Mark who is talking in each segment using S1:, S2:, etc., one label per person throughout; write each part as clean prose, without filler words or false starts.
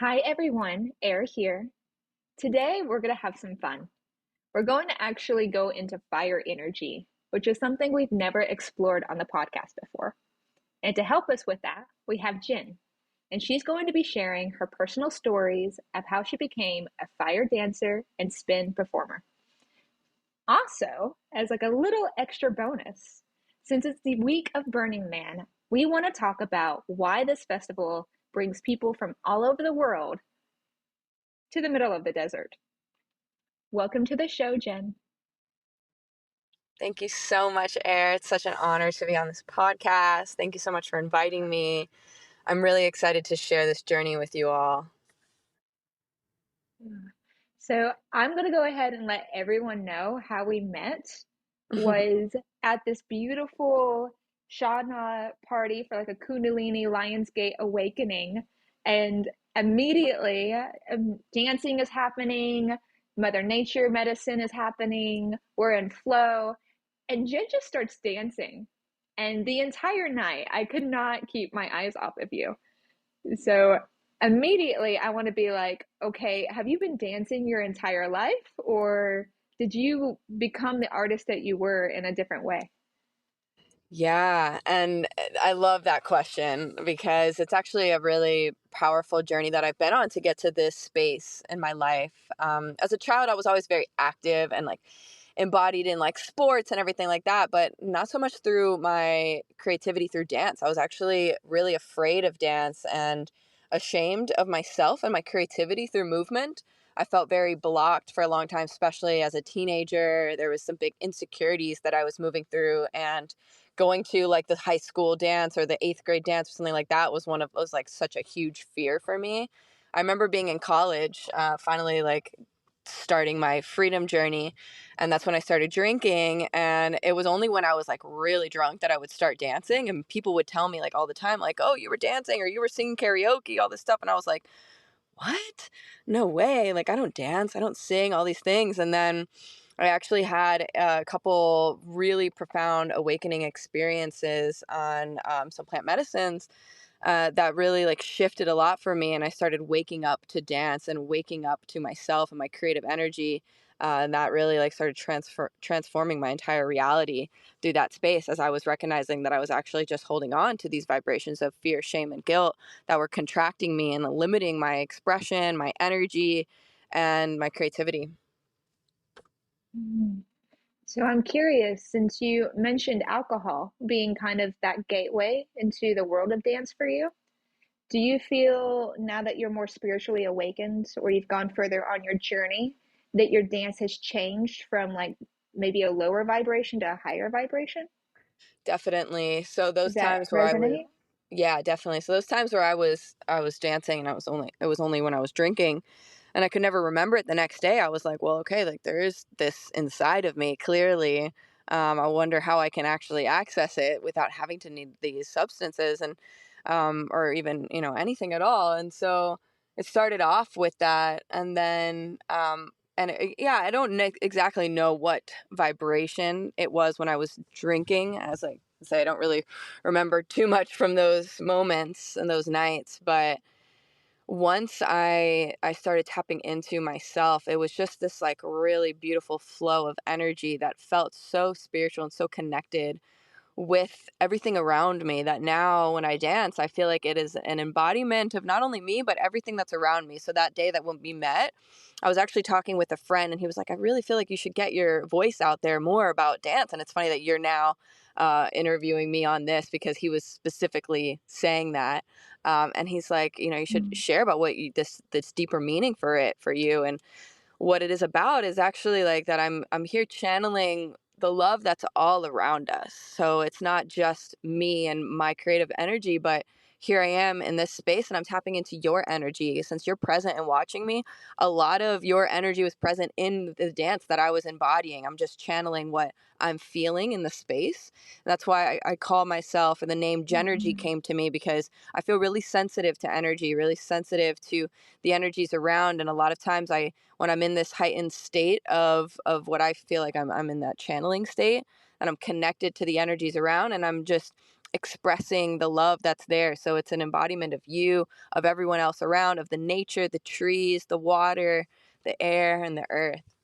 S1: Hi everyone, Air here. Today we're going to have some fun. We're going to actually go into fire energy, which is something we've never explored on the podcast before. And to help us with that, we have Jin. And she's going to be sharing her personal stories of how she became a fire dancer and spin performer. Also, as like a little extra bonus, since it's the week of Burning Man, we want to talk about why this festival brings people from all over the world to the middle of the desert. Welcome to the show, Jen.
S2: Thank you so much, Air. It's such an honor to be on this podcast. Thank you so much for inviting me. I'm really excited to share this journey with you all.
S1: So I'm going to go ahead and let everyone know how we met was at this beautiful Shadna party for like a Kundalini Lionsgate awakening. And immediately dancing is happening, Mother Nature medicine is happening, we're in flow. And Jen just starts dancing. And the entire night, I could not keep my eyes off of you. So immediately I want to be like, okay, have you been dancing your entire life, or did you become the artist that you were in a different way?
S2: Yeah, and I love that question because it's actually a really powerful journey that I've been on to get to this space in my life. As a child, I was always very active and like embodied in like sports and everything like that, but not so much through my creativity through dance. I was actually really afraid of dance and ashamed of myself and my creativity through movement. I felt very blocked for a long time, especially as a teenager. There was some big insecurities that I was moving through, and going to like the high school dance or the eighth grade dance or something like that was like such a huge fear for me. I remember being in college, finally like starting my freedom journey, and that's when I started drinking. And it was only when I was like really drunk that I would start dancing, and people would tell me like all the time like, oh, you were dancing or you were singing karaoke, all this stuff. And I was like, what? No way. Like, I don't dance, I don't sing, all these things. And then I actually had a couple really profound awakening experiences on some plant medicines that really like shifted a lot for me. And I started waking up to dance and waking up to myself and my creative energy. And that really like started transforming my entire reality through that space, as I was recognizing that I was actually just holding on to these vibrations of fear, shame, and guilt that were contracting me and limiting my expression, my energy, and my creativity.
S1: Mm. So I'm curious, since you mentioned alcohol being kind of that gateway into the world of dance for you, do you feel now that you're more spiritually awakened or you've gone further on your journey that your dance has changed from like maybe a lower vibration to a higher vibration?
S2: Definitely. So
S1: Does
S2: those
S1: that
S2: times where I was,
S1: resonate?
S2: yeah, definitely. So those times where I was dancing and it was only when I was drinking, and I could never remember it the next day. I was like, well, okay, like there is this inside of me clearly. I wonder how I can actually access it without having to need these substances, and or even anything at all. And so it started off with that, and then yeah, I don't exactly know what vibration it was when I was drinking. As I say, I don't really remember too much from those moments and those nights, but once I started tapping into myself, it was just this like really beautiful flow of energy that felt so spiritual and so connected with everything around me, that now when I dance, I feel like it is an embodiment of not only me, but everything that's around me. So that day that when we met, I was actually talking with a friend, and he was like, I really feel like you should get your voice out there more about dance. And it's funny that you're now interviewing me on this, because he was specifically saying that. And he's like, you should
S1: Mm.
S2: share about this deeper meaning for it for you. And what it is about is actually like that I'm here channeling the love that's all around us. So it's not just me and my creative energy, but here I am in this space and I'm tapping into your energy. Since you're present and watching me, a lot of your energy was present in the dance that I was embodying. I'm just channeling what I'm feeling in the space. That's why I call myself, and the name Genergy
S1: Mm.
S2: came to me, because I feel really sensitive to energy, really sensitive to the energies around. And a lot of times when I'm in this heightened state of what I feel like I'm in that channeling state, and I'm connected to the energies around, and I'm just expressing the love that's there. So it's an embodiment of you, of everyone else around, of the nature, the trees, the water, the air, and the earth.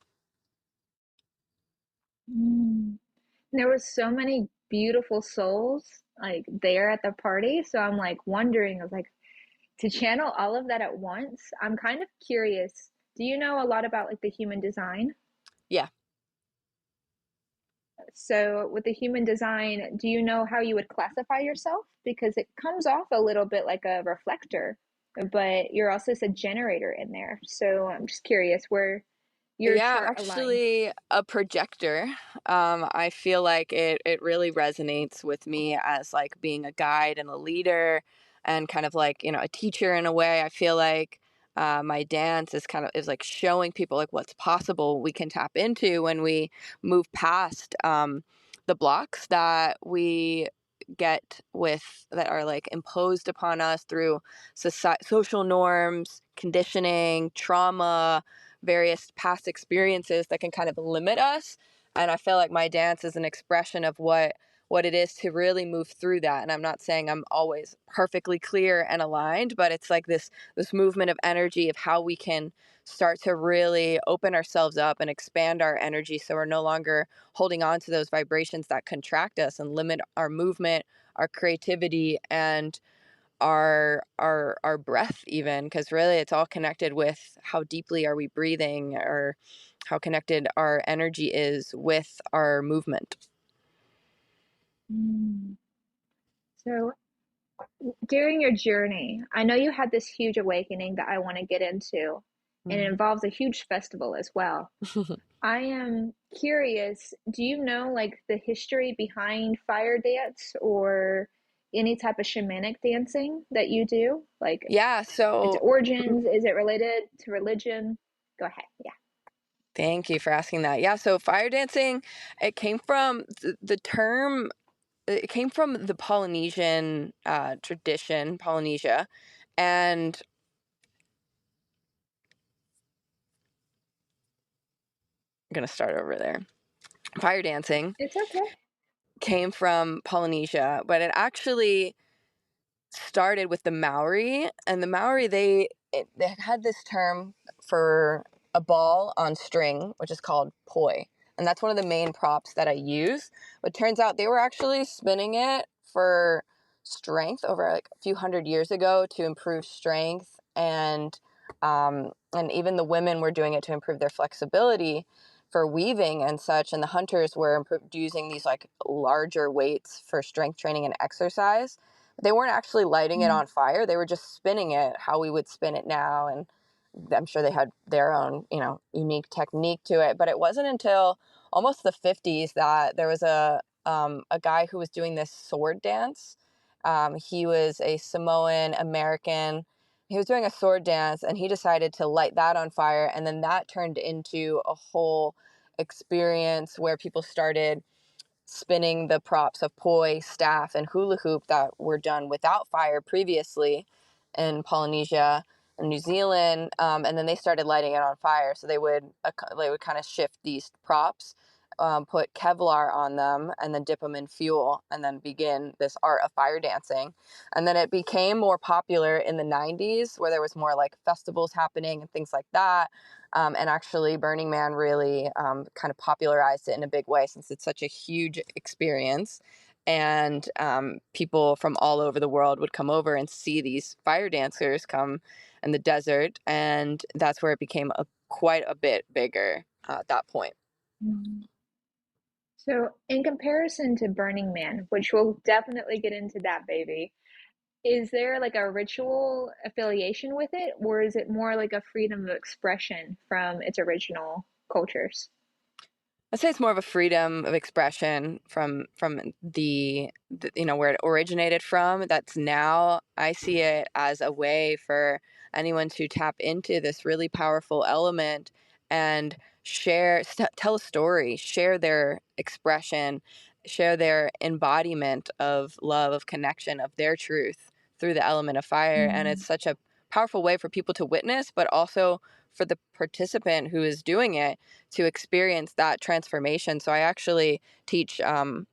S1: Mm. There was so many beautiful souls like there at the party. So I'm like wondering, I was like, to channel all of that at once, I'm kind of curious. Do you know a lot about like the human design?
S2: Yeah.
S1: So with the human design, do you know how you would classify yourself? Because it comes off a little bit like a reflector, but you're also a generator in there. So I'm just curious where your
S2: Yeah,
S1: chart aligns.
S2: actually a projector. I feel like it really resonates with me as like being a guide and a leader and kind of like, a teacher in a way. I feel like my dance is like showing people like what's possible we can tap into when we move past the blocks that we get with that are like imposed upon us through social norms, conditioning, trauma, various past experiences that can kind of limit us. And I feel like my dance is an expression of what it is to really move through that. And I'm not saying I'm always perfectly clear and aligned, but it's like this movement of energy of how we can start to really open ourselves up and expand our energy so we're no longer holding on to those vibrations that contract us and limit our movement, our creativity, and our breath, even, because really it's all connected with how deeply are we breathing, or how connected our energy is with our movement.
S1: Mm. So during your journey, I know you had this huge awakening that I want to get into, and it
S2: Mhm.
S1: involves a huge festival as well. I am curious, do you know like the history behind fire dance or any type of shamanic dancing that you do? Like
S2: Yeah,
S1: its
S2: so
S1: origins, is it related to religion? Go ahead. Yeah.
S2: thank you for asking that. Yeah, so fire dancing, it came from the term, it came from the Polynesian tradition, Polynesia. And I'm going to start over there. Fire dancing
S1: It's okay.
S2: came from Polynesia, but it actually started with the Maori, and the Maori they had this term for a ball on string, which is called poi, and that's one of the main props that I use. But turns out they were actually spinning it for strength over like a few hundred years ago to improve strength, and even the women were doing it to improve their flexibility for weaving and such, and the hunters were using these like larger weights for strength training and exercise. They weren't actually lighting it
S1: Mm,
S2: on fire. They were just spinning it how we would spin it now. And I'm sure they had their own, unique technique to it. But it wasn't until almost the 50s that there was a guy who was doing this sword dance. He was a Samoan American. He was doing a sword dance, and he decided to light that on fire. And then that turned into a whole experience where people started spinning the props of poi, staff, and hula hoop that were done without fire previously in Polynesia and New Zealand, and then they started lighting it on fire. So they would kind of shift these props, put Kevlar on them, and then dip them in fuel, and then begin this art of fire dancing. And then it became more popular in the 90s, where there was more like festivals happening and things like that. And actually, Burning Man really kind of popularized it in a big way, since it's such a huge experience. And people from all over the world would come over and see these fire dancers come in the desert. And that's where it became quite a bit bigger at that point.
S1: mm. So, in comparison to Burning Man, which we'll definitely get into that, baby, is there like a ritual affiliation with it, or is it more like a freedom of expression from its original cultures?
S2: I'd say it's more of a freedom of expression from where it originated from. That's now I see it as a way for anyone to tap into this really powerful element and tell a story, share their expression, share their embodiment of love, of connection, of their truth through the element of fire. And
S1: Mm,
S2: it's such a powerful way for people to witness, but also for the participant who is doing it to experience that transformation. So I actually teach, and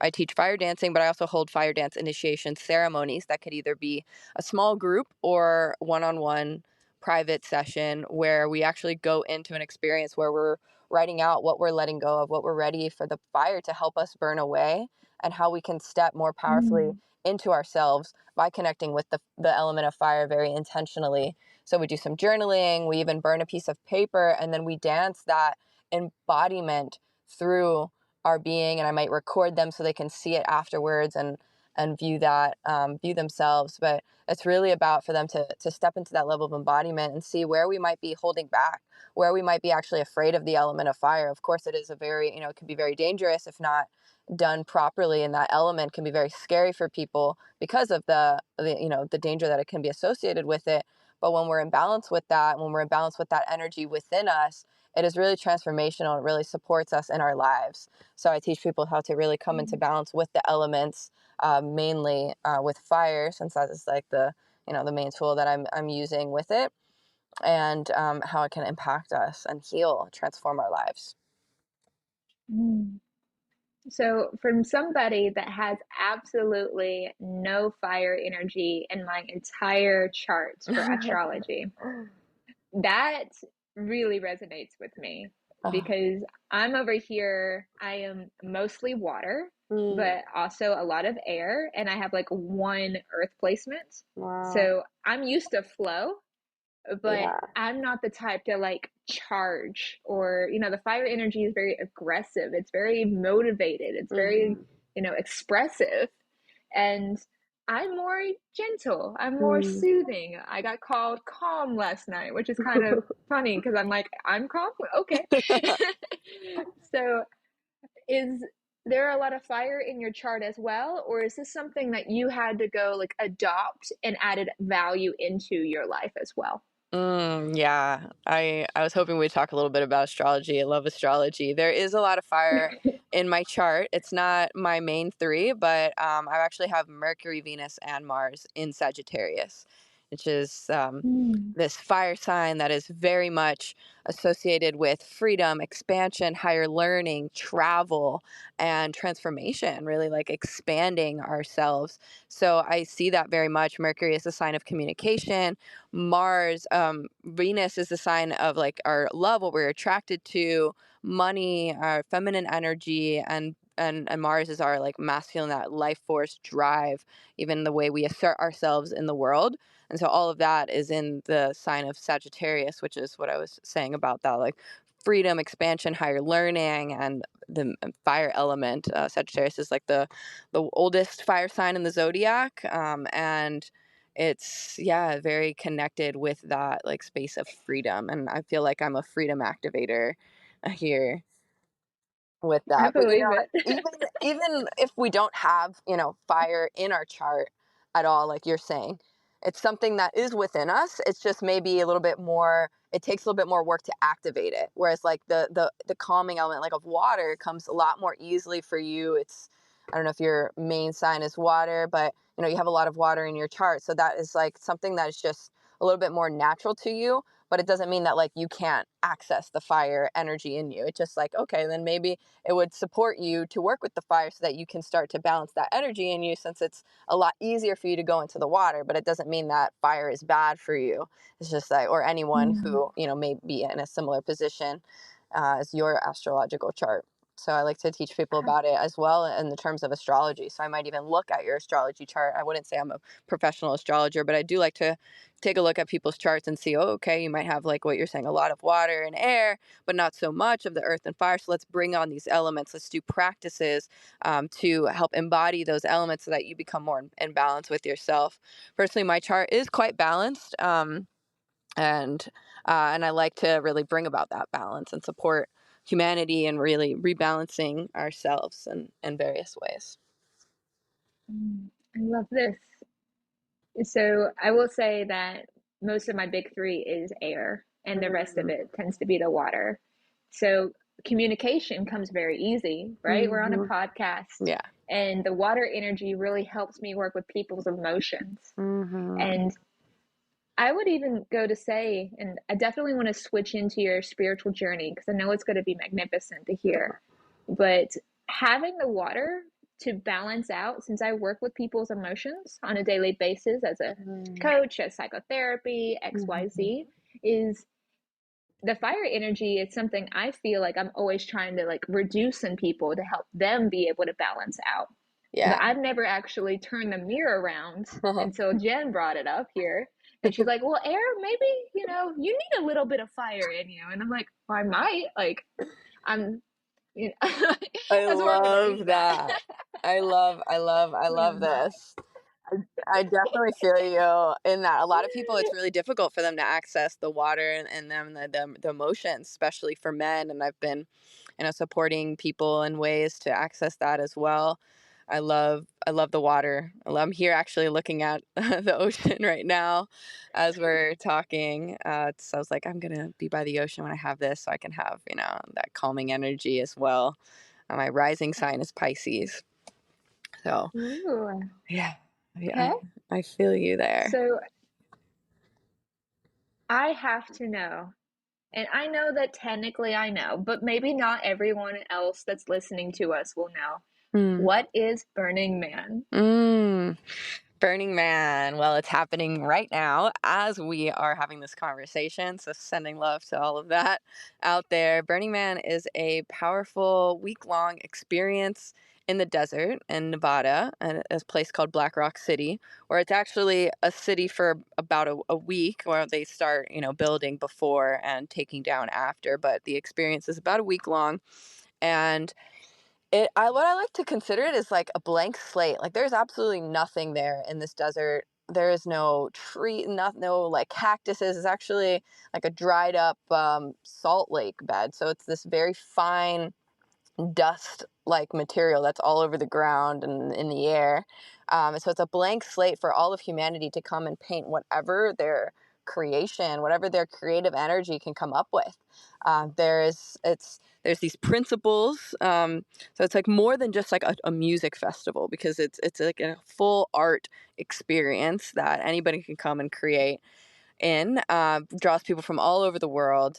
S2: I teach fire dancing, but I also hold fire dance initiation ceremonies that could either be a small group or one-on-one private session where we actually go into an experience where we're writing out what we're letting go of, what we're ready for the fire to help us burn away, and how we can step more powerfully
S1: Mm.
S2: into ourselves by connecting with the element of fire very intentionally. So we do some journaling, we even burn a piece of paper, and then we dance that embodiment through our being. And I might record them so they can see it afterwards and view that, view themselves. But it's really about for them to step into that level of embodiment and see where we might be holding back, where we might be actually afraid of the element of fire. Of course, it is a very, it can be very dangerous if not done properly, and that element can be very scary for people because of the danger that it can be associated with it. But when we're in balance with that, when we're in balance with that energy within us, it is really transformational. It really supports us in our lives. So I teach people how to really come into
S1: Mm.
S2: balance with the elements, mainly with fire, since that is like the main tool that I'm using with it, and how it can impact us and heal, transform our lives.
S1: Mm. So, from somebody that has absolutely no fire energy in my entire chart for astrology, that really resonates with me
S2: Oh,
S1: because I'm over here, I am mostly water,
S2: mm,
S1: but also a lot of air, and I have like one earth placement.
S2: wow.
S1: So, I'm used to flow, but
S2: Yeah.
S1: I'm not the type to like charge or, the fire energy is very aggressive. It's very motivated. It's very,
S2: Mm-hmm.
S1: expressive. And I'm more gentle. I'm more
S2: Mm.
S1: soothing. I got called calm last night, which is kind of funny because I'm like, I'm calm? Okay. So, is there a lot of fire in your chart as well? Or is this something that you had to go like adopt and added value into your life as well?
S2: Yeah, I was hoping we'd talk a little bit about astrology. I love astrology. There is a lot of fire in my chart. It's not my main three, but I actually have Mercury, Venus, and Mars in Sagittarius, which is
S1: Mm.
S2: this fire sign that is very much associated with freedom, expansion, higher learning, travel, and transformation, really like expanding ourselves. So I see that very much. Mercury is a sign of communication. Mars, Venus is the sign of like our love, what we're attracted to, money, our feminine energy, and Mars is our like masculine, that life force drive, even the way we assert ourselves in the world. And so all of that is in the sign of Sagittarius, which is what I was saying about that, like freedom, expansion, higher learning, and the fire element. Sagittarius is like the oldest fire sign in the zodiac, and it's, yeah, very connected with that like space of freedom. And I feel like I'm a freedom activator here with
S1: I
S2: that. But
S1: believe it.
S2: even if we don't have, fire in our chart at all, like you're saying, it's something that is within us. It's just maybe a little bit more, it takes a little bit more work to activate it. Whereas like the calming element like of water comes a lot more easily for you. It's, I don't know if your main sign is water, but you have a lot of water in your chart. So that is like something that is just a little bit more natural to you, but it doesn't mean that like you can't access the fire energy in you. It's just like, okay, then maybe it would support you to work with the fire so that you can start to balance that energy in you, since it's a lot easier for you to go into the water. But it doesn't mean that fire is bad for you. It's just like, or anyone
S1: Mm.
S2: who may be in a similar position as your astrological chart. So I like to teach people about it as well in the terms of astrology. So I might even look at your astrology chart. I wouldn't say I'm a professional astrologer, but I do like to take a look at people's charts and see, oh, okay, you might have like what you're saying, a lot of water and air, but not so much of the earth and fire. So let's bring on these elements. Let's do practices to help embody those elements so that you become more in balance with yourself. Personally, my chart is quite balanced. And I like to really bring about that balance and support humanity and really rebalancing ourselves in various ways.
S1: I love this. So I will say that most of my big three is air, and the rest of
S2: Mm,
S1: it tends to be the water. So communication comes very easy, right? We're on a
S2: hmm.
S1: podcast,
S2: Yeah.
S1: and the water energy really helps me work with people's emotions.
S2: Hmm.
S1: And I would even go to say, and I definitely want to switch into your spiritual journey because I know it's going to be magnificent to hear. But having the water to balance out, since I work with people's emotions on a daily basis as a
S2: Mm.
S1: coach, as psychotherapy,
S2: Mhm.
S1: XYZ, is the fire energy is something I feel like I'm always trying to like reduce in people to help them be able to balance out. But
S2: Yeah.
S1: I've never actually turned the mirror around until Jen brought it up here. And she's like, well, Air, maybe, you need a little bit of fire in you. And I'm like, well, I might. Like, I'm,
S2: I
S1: that's where I'm going to
S2: love
S1: leave that.
S2: that. I love
S1: Yeah.
S2: this. I definitely feel you in that. A lot of people, it's really difficult for them to access the water and them the emotions, especially for men. And I've been, supporting people in ways to access that as well. I love the water. I'm here actually looking at the ocean right now as we're talking. So I was like, I'm gonna be by the ocean when I have this, so I can have that calming energy as well. My rising sign is Pisces, so
S1: Ooh,
S2: yeah,
S1: okay.
S2: I feel you there.
S1: So I have to know, and I know that technically I know, but maybe not everyone else that's listening to us will know.
S2: Hmm.
S1: What is Burning Man?
S2: Mm. Burning Man. Well, it's happening right now as we are having this conversation. So, sending love to all of that out there. Burning Man is a powerful week long experience in the desert in Nevada, and a place called Black Rock City, where it's actually a city for about a week, where they start, building before and taking down after. But the experience is about a week long. And what I like to consider it is like a blank slate. Like there's absolutely nothing there in this desert. There is no tree, no like cactuses. It's actually like a dried up salt lake bed. So it's this very fine dust like material that's all over the ground and in the air. So it's a blank slate for all of humanity to come and paint whatever their creation, whatever their creative energy can come up with. There's these principles. So it's like more than just like a music festival, because it's like a full art experience that anybody can come and create in. Draws people from all over the world.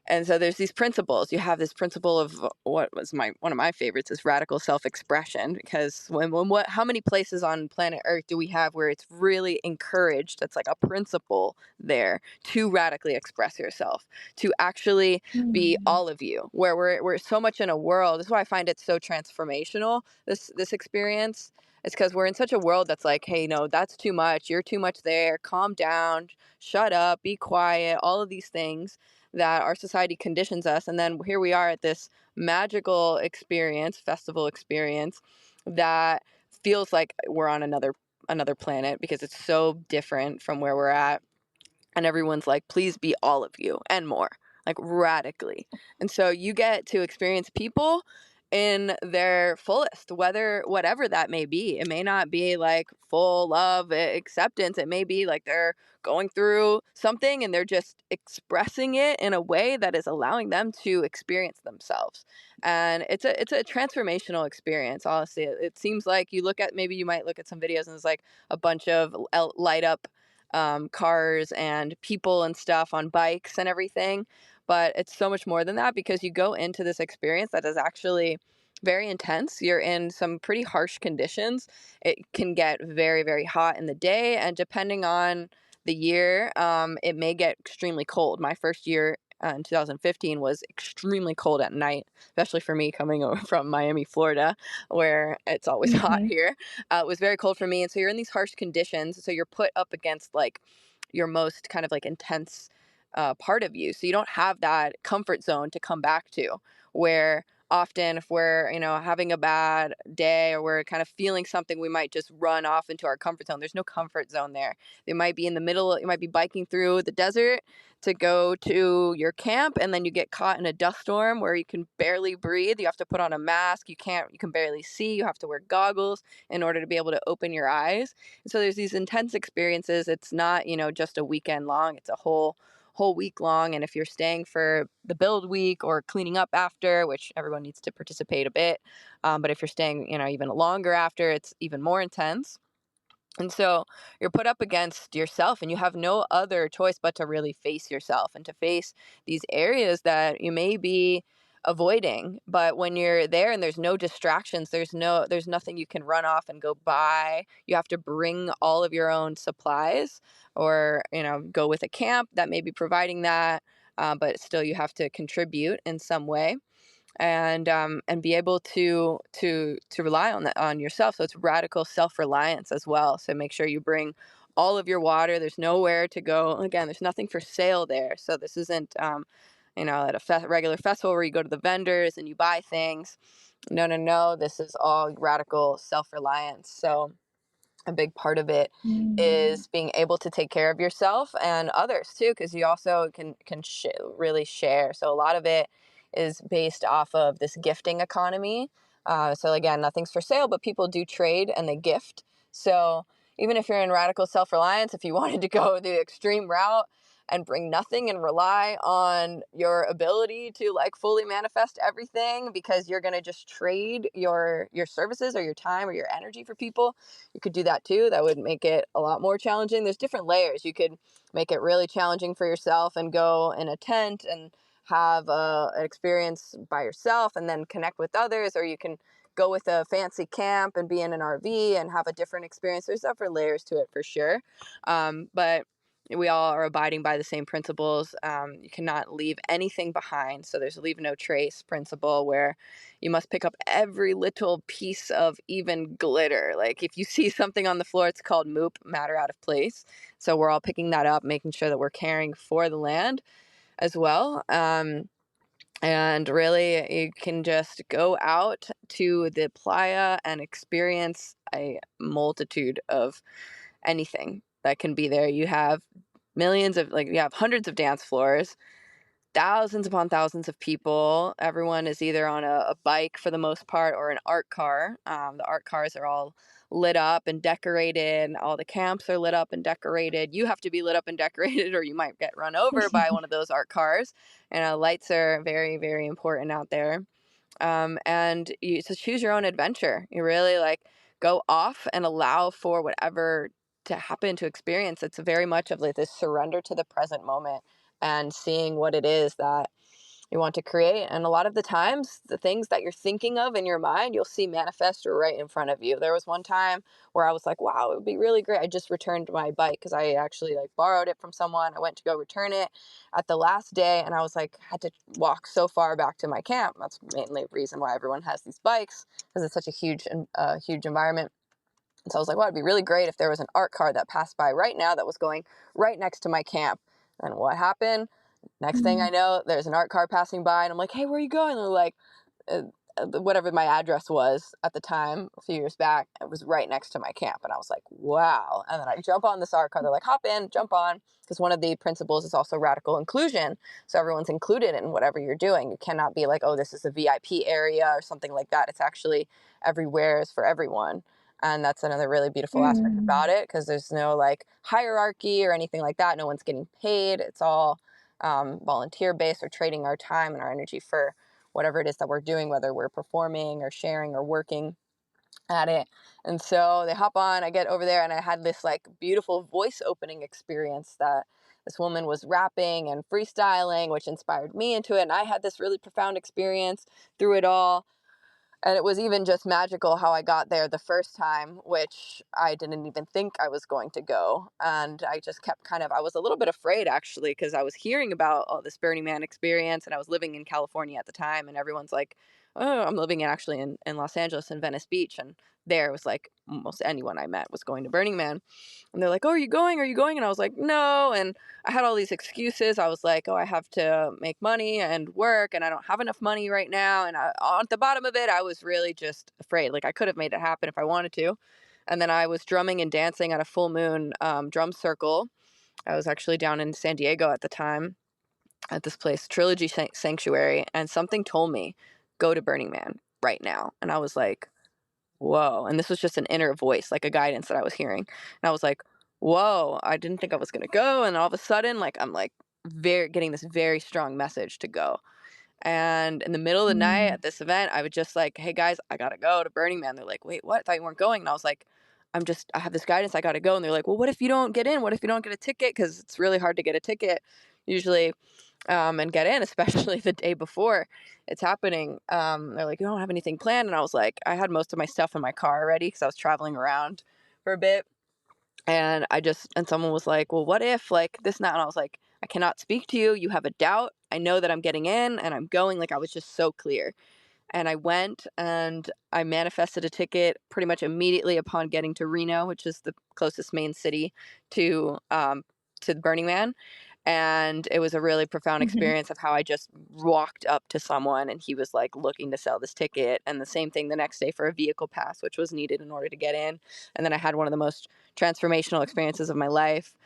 S2: And so there's these principles. You have this principle of what was one of my favorites is radical self-expression, because how many places on planet Earth do we have where it's really encouraged? That's like a principle there to radically express yourself, to actually be
S1: Hmm.
S2: all of you. Where we're so much in a world. This is why I find it so transformational. This experience. It's because we're in such a world that's like, hey, no, that's too much. You're too much there. Calm down. Shut up. Be quiet. All of these things that our society conditions us. And then here we are at this magical experience, festival experience, that feels like we're on another planet, because it's so different from where we're at. And everyone's like, please be all of you and more, like radically. And so you get to experience people in their fullest, whatever that may be. It may not be like full love acceptance. It may be like they're going through something and they're just expressing it in a way that is allowing them to experience themselves. And it's a transformational experience. Honestly, it seems like maybe you might look at some videos and it's like a bunch of light up cars and people and stuff on bikes and everything. But it's so much more than that, because you go into this experience that is actually very intense. You're in some pretty harsh conditions. It can get very, very hot in the day. And depending on the year, it may get extremely cold. My first year in 2015 was extremely cold at night, especially for me coming over from Miami, Florida, where it's always hot
S1: Hmm.
S2: here. It was very cold for me. And so you're in these harsh conditions. So you're put up against like your most kind of like intense part of you. So you don't have that comfort zone to come back to, where often if we're, having a bad day or we're kind of feeling something, we might just run off into our comfort zone. There's no comfort zone there. They might be in the middle, you might be biking through the desert to go to your camp, and then you get caught in a dust storm where you can barely breathe. You have to put on a mask. You can barely see. You have to wear goggles in order to be able to open your eyes. And so there's these intense experiences. It's not, just a weekend long. It's a whole week long. And if you're staying for the build week or cleaning up after, which everyone needs to participate a bit, but if you're staying, even longer after, it's even more intense. And so you're put up against yourself, and you have no other choice but to really face yourself and to face these areas that you may be avoiding. But when you're there and there's no distractions, there's nothing you can run off and go buy. You have to bring all of your own supplies, or go with a camp that may be providing that, but still you have to contribute in some way, and be able to rely on that on yourself. So it's radical self-reliance as well. So make sure you bring all of your water. There's nowhere to go. Again, there's nothing for sale there. So this isn't at a regular festival where you go to the vendors and you buy things. No, no, no. This is all radical self-reliance. So a big part of it
S1: Mm.
S2: is being able to take care of yourself and others too, because you also really share. So a lot of it is based off of this gifting economy. So again, nothing's for sale, but people do trade and they gift. So even if you're in radical self-reliance, if you wanted to go the extreme route and bring nothing and rely on your ability to like fully manifest everything, because you're going to just trade your services or your time or your energy for people, you could do that too. That would make it a lot more challenging. There's different layers. You could make it really challenging for yourself and go in a tent and have an experience by yourself and then connect with others, or you can go with a fancy camp and be in an RV and have a different experience. There's different layers to it for sure. But we all are abiding by the same principles. You cannot leave anything behind. So there's a leave no trace principle, where you must pick up every little piece of even glitter. Like if you see something on the floor, it's called moop, matter out of place. So we're all picking that up, making sure that we're caring for the land as well. And really, you can just go out to the playa and experience a multitude of anything that can be there. You have you have hundreds of dance floors, thousands upon thousands of people. Everyone is either on a bike for the most part, or an art car. The art cars are all lit up and decorated. All the camps are lit up and decorated. You have to be lit up and decorated, or you might get run over by one of those art cars. And lights are very, very important out there. And you to choose your own adventure. You really like go off and allow for whatever to happen, to experience. It's very much of like this surrender to the present moment and seeing what it is that you want to create. And a lot of the times, the things that you're thinking of in your mind, you'll see manifest right in front of you. There was one time where I was like, wow, it would be really great. I just returned my bike because I actually like borrowed it from someone. I went to go return it at the last day, and I was like, had to walk so far back to my camp. That's mainly the reason why everyone has these bikes, because it's such a huge environment. And so I was like, well, it'd be really great if there was an art car that passed by right now that was going right next to my camp. And what happened? Next thing I
S1: Mm.
S2: know, there's an art car passing by, and I'm like, hey, where are you going? And they're like, uh, whatever my address was at the time, a few years back, it was right next to my camp. And I was like, wow. And then I jump on this art car. They're like, hop in, jump on. Because one of the principles is also radical inclusion. So everyone's included in whatever you're doing. You cannot be like, oh, this is a VIP area or something like that. It's actually everywhere is for everyone. And that's another really beautiful aspect about
S1: Mm.
S2: it, because there's no like hierarchy or anything like that. No one's getting paid. It's all volunteer based, or trading our time and our energy for whatever it is that we're doing, whether we're performing or sharing or working at it. And so they hop on, I get over there, and I had this like beautiful voice opening experience that this woman was rapping and freestyling, which inspired me into it. And I had this really profound experience through it all. And it was even just magical how I got there the first time, which I didn't even think I was going to go. And I just kept I was a little bit afraid actually, because I was hearing about all this Burning Man experience, and I was living in California at the time, and everyone's like, oh, I'm living actually in Los Angeles in Venice Beach. And there was like almost anyone I met was going to Burning Man. And they're like, oh, are you going? Are you going? And I was like, no. And I had all these excuses. I was like, oh, I have to make money and work, and I don't have enough money right now. And at the bottom of it, I was really just afraid. Like I could have made it happen if I wanted to. And then I was drumming and dancing at a full moon drum circle. I was actually down in San Diego at the time at this place, Trilogy Sanctuary. And something told me, go to Burning Man right now. And I was like, whoa. And this was just an inner voice, like a guidance that I was hearing. And I was like, whoa, I didn't think I was going to go. And all of a sudden, like, I'm like getting this very strong message to go. And in the middle of the night
S1: Mm.
S2: at this event, I was just like, hey guys, I got to go to Burning Man. They're like, wait, what? I thought you weren't going. And I was like, I have this guidance, I got to go. And they're like, well, what if you don't get in? What if you don't get a ticket? Cause it's really hard to get a ticket usually, and get in, especially the day before it's happening. They're like, you don't have anything planned. And I was like, I had most of my stuff in my car already because I was traveling around for a bit. And someone was like, well, what if like this and that? And I was like, I cannot speak to you. You have a doubt. I know that I'm getting in and I'm going. Like I was just so clear. And I went and I manifested a ticket pretty much immediately upon getting to Reno, which is the closest main city to Burning Man. And it was a really profound experience of how I just walked up to someone and he was like looking to sell this ticket. And the same thing the next day for a vehicle pass, which was needed in order to get in. And then I had one of the most transformational experiences of my life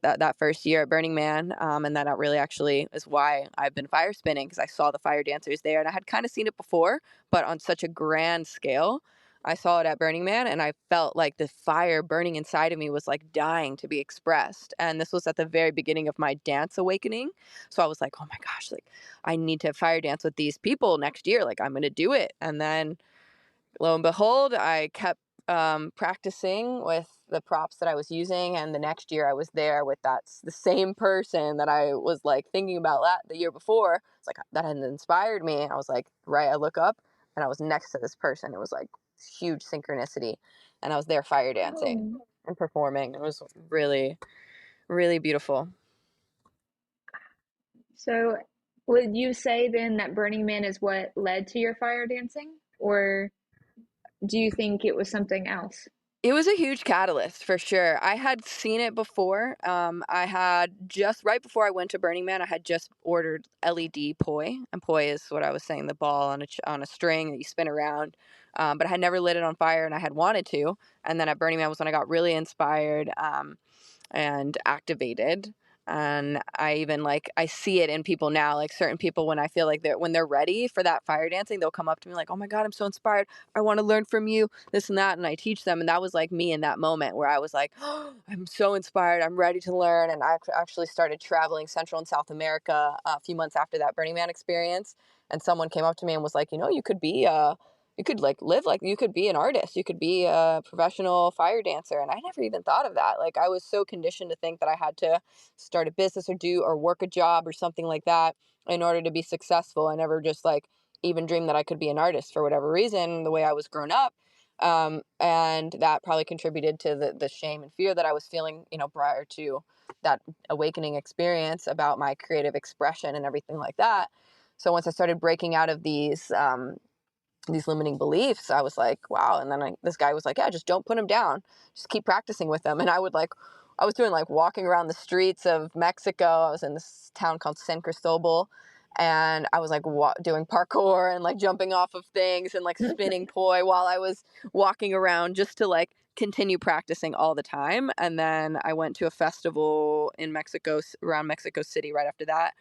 S2: that first year at Burning Man. And that really actually is why I've been fire spinning, because I saw the fire dancers there and I had kind of seen it before, but on such a grand scale. I saw it at Burning Man and I felt like the fire burning inside of me was like dying to be expressed. And this was at the very beginning of my dance awakening. So I was like, oh my gosh, like I need to fire dance with these people next year. Like I'm going to do it. And then lo and behold, I kept practicing with the props that I was using. And the next year I was there with the same person that I was like thinking about the year before. It's like that had inspired me. I was like, right, I look up and I was next to this person. It was like huge synchronicity. And I was there fire dancing
S1: Oh,
S2: and performing. It was really, really beautiful.
S1: so would you say then that Burning Man is what led to your fire dancing? Or do you think it was something else?
S2: It was a huge catalyst for sure. I had seen it before. I had just right before I went to Burning Man, I had just ordered LED poi, and poi is what I was saying, the ball on a string that you spin around. But I had never lit it on fire, and I had wanted to. And then at Burning Man was when I got really inspired. And activated. And I even like I see it in people now, like certain people when I feel like they're ready for that fire dancing, they'll come up to me like, "Oh my God, I'm so inspired. I want to learn from you, this and that." And I teach them. And that was like me in that moment where I was like, oh, I'm so inspired. I'm ready to learn. And I actually started traveling Central and South America a few months after that Burning Man experience. And someone came up to me and was like, you could be you could like live like you could be an artist, you could be a professional fire dancer. And I never even thought of that. Like I was so conditioned to think that I had to start a business or work a job or something like that in order to be successful. I never just like even dreamed that I could be an artist for whatever reason, the way I was grown up. And that probably contributed to the shame and fear that I was feeling, prior to that awakening experience about my creative expression and everything like that. So once I started breaking out of these limiting beliefs, I was like, wow. And then this guy was like, yeah, just don't put them down. Just keep practicing with them. And I was doing like walking around the streets of Mexico. I was in this town called San Cristobal. And I was like doing parkour and like jumping off of things and like spinning poi while I was walking around just to like continue practicing all the time. And then I went to a festival in Mexico, around Mexico City right after that.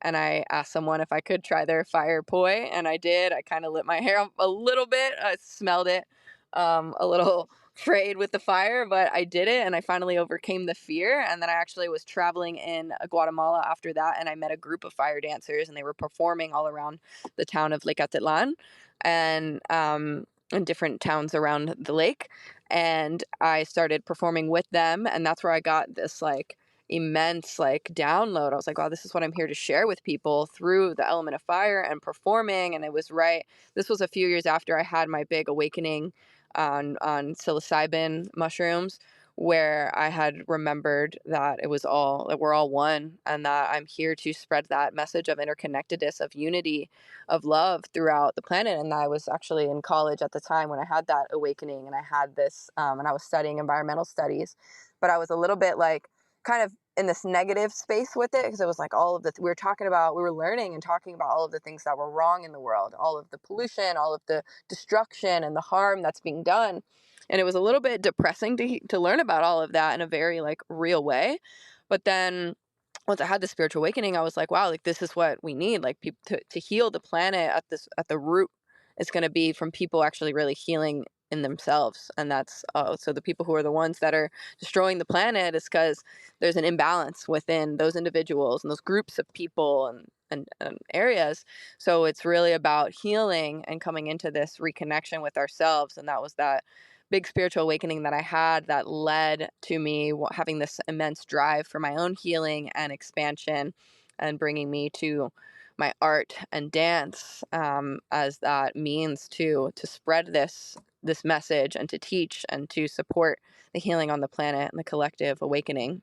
S2: And I asked someone if I could try their fire poi, and I did. I kind of lit my hair up a little bit. I smelled it a little frayed with the fire, but I did it, and I finally overcame the fear. And then I actually was traveling in Guatemala after that, and I met a group of fire dancers, and they were performing all around the town of Lecatitlan, and in different towns around the lake. And I started performing with them, and that's where I got this like immense like download. I was like, wow, this is what I'm here to share with people through the element of fire and performing. And it was right. This was a few years after I had my big awakening on psilocybin mushrooms, where I had remembered that that we're all one, and that I'm here to spread that message of interconnectedness, of unity, of love throughout the planet. And I was actually in college at the time when I had that awakening, and I had this, and I was studying environmental studies, but I was a little bit like kind of in this negative space with it, because it was like all of we were learning and talking about all of the things that were wrong in the world, all of the pollution, all of the destruction and the harm that's being done. And it was a little bit depressing to learn about all of that in a very like real way. But then once I had the spiritual awakening, I was like, wow, like this is what we need, like people to heal the planet at the root. It's going to be from people actually really healing in themselves. And that's so the people who are the ones that are destroying the planet is because there's an imbalance within those individuals and those groups of people and areas. So it's really about healing and coming into this reconnection with ourselves. And that was that big spiritual awakening that I had that led to me having this immense drive for my own healing and expansion, and bringing me to my art and dance, as that means to spread this message and to teach and to support the healing on the planet and the collective awakening.